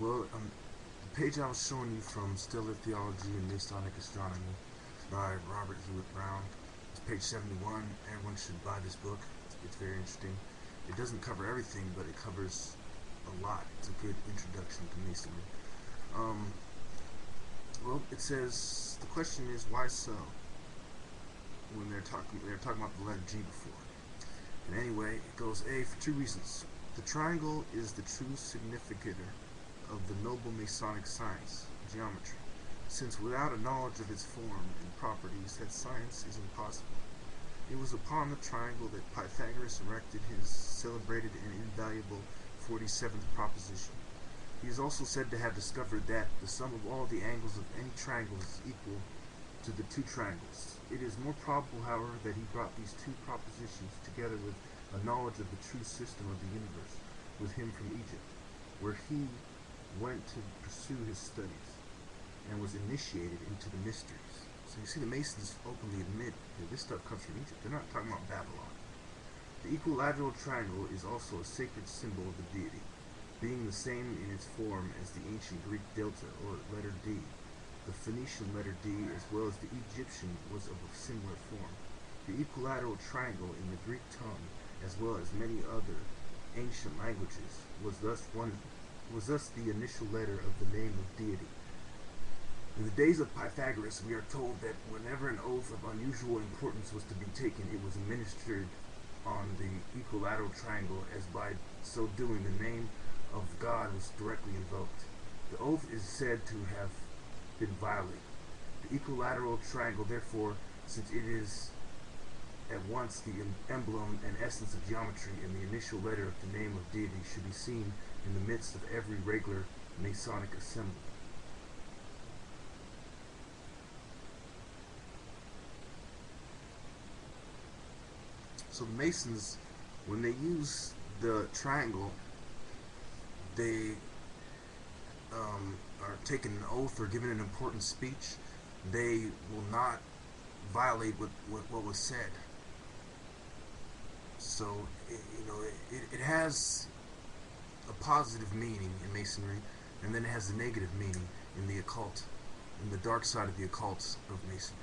Well, the page I was showing you from Stellar Theology and Masonic Astronomy by Robert Hewitt Brown. It's page 71. Everyone should buy this book. It's very interesting. It doesn't cover everything, but it covers a lot. It's a good introduction to Masonry. Well, it says the question is why so? When they're talking about the letter G before. And anyway, it goes A for two reasons. The triangle is the true significator of the noble Masonic science, geometry, since without a knowledge of its form and properties, that science is impossible. It was upon the triangle that Pythagoras erected his celebrated and invaluable 47th proposition. He is also said to have discovered that the sum of all the angles of any triangle is equal to the two triangles. It is more probable, however, that he brought these two propositions together with a knowledge of the true system of the universe with him from Egypt, where he went to pursue his studies and was initiated into the mysteries. So you see, the Masons openly admit that this stuff comes from Egypt. They're not talking about Babylon. The equilateral triangle is also a sacred symbol of the deity, being the same in its form as the ancient Greek delta, or letter D. The Phoenician letter D, as well as the Egyptian, was of a similar form. The equilateral triangle in the Greek tongue, as well as many other ancient languages, was thus the initial letter of the name of deity. In the days of Pythagoras, we are told that whenever an oath of unusual importance was to be taken, it was administered on the equilateral triangle, as by so doing the name of God was directly invoked. The oath is said to have been violated. The equilateral triangle, therefore, since it is at once the emblem and essence of geometry and the initial letter of the name of deity, should be seen in the midst of every regular Masonic assembly. So the Masons, when they use the triangle, they are taking an oath or giving an important speech. They will not violate what was said. So it has a positive meaning in Masonry, and then it has a negative meaning in the occult, in the dark side of the occult of Masonry.